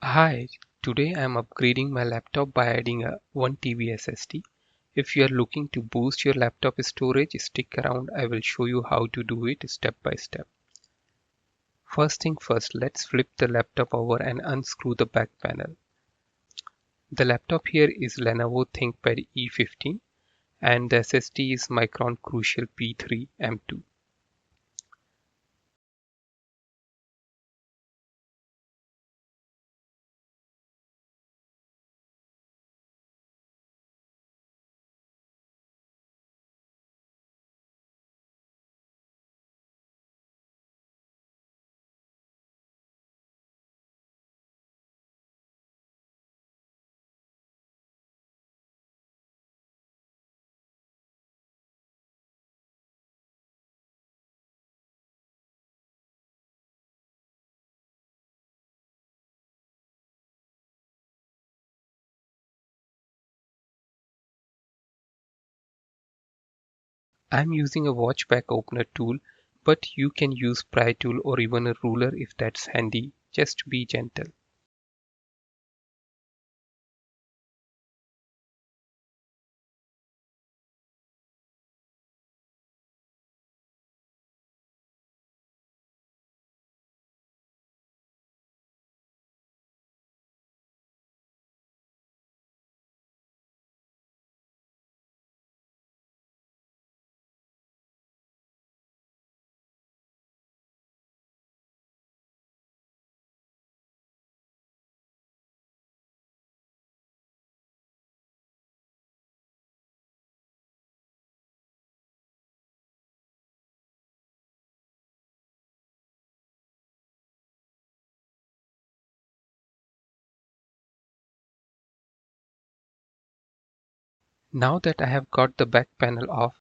Hi, today I am upgrading my laptop by adding a 1 TB SSD. If you are looking to boost your laptop storage, stick around. I will show you how to do it step by step. First thing first, let's flip the laptop over and unscrew the back panel. The laptop here is Lenovo ThinkPad E15 and the SSD is Micron Crucial P3 M.2. I am using a watch back opener tool, but you can use pry tool or even a ruler if that's handy. Just be gentle. Now that I have got the back panel off,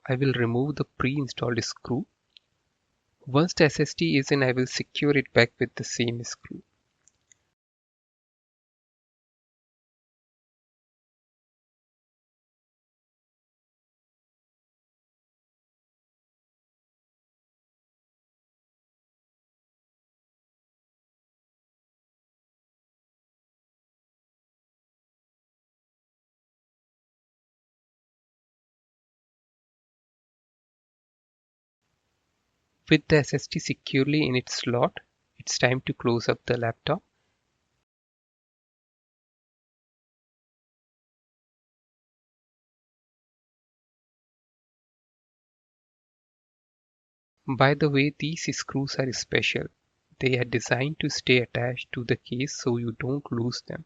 I will remove the pre-installed screw. Once the SSD is in, I will secure it back with the same screw. With the SSD securely in its slot, it's time to close up the laptop. By the way, these screws are special. They are designed to stay attached to the case so you don't lose them.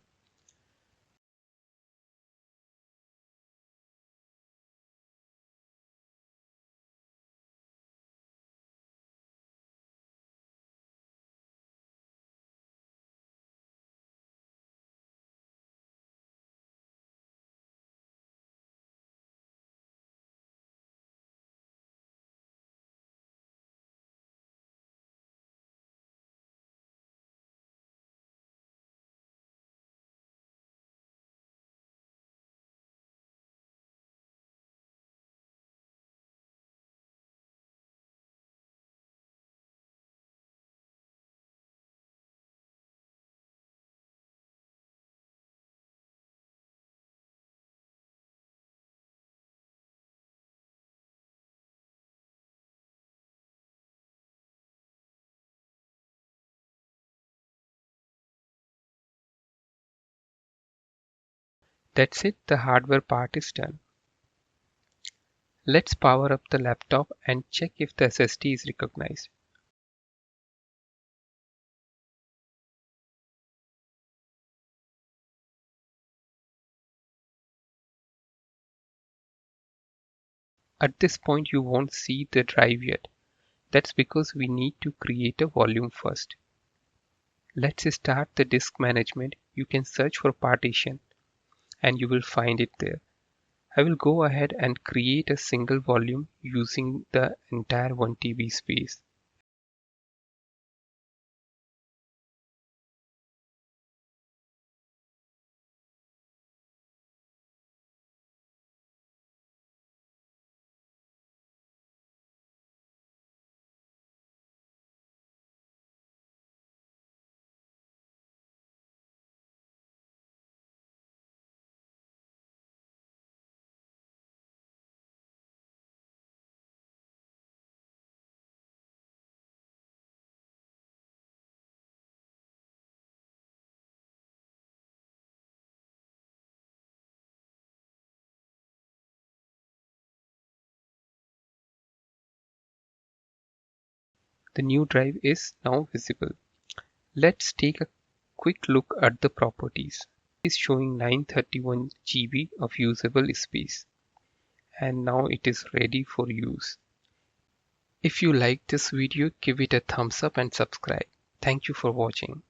That's it, the hardware part is done. Let's power up the laptop and check if the SSD is recognized. At this point you won't see the drive yet. That's because we need to create a volume first. Let's start the disk management. You can search for partition and you will find it there. I will go ahead and create a single volume using the entire 1 TB space. The new drive is now visible. Let's take a quick look at the properties. It is showing 931 GB of usable space, and now it is ready for use. If you like this video, give it a thumbs up and subscribe. Thank you for watching.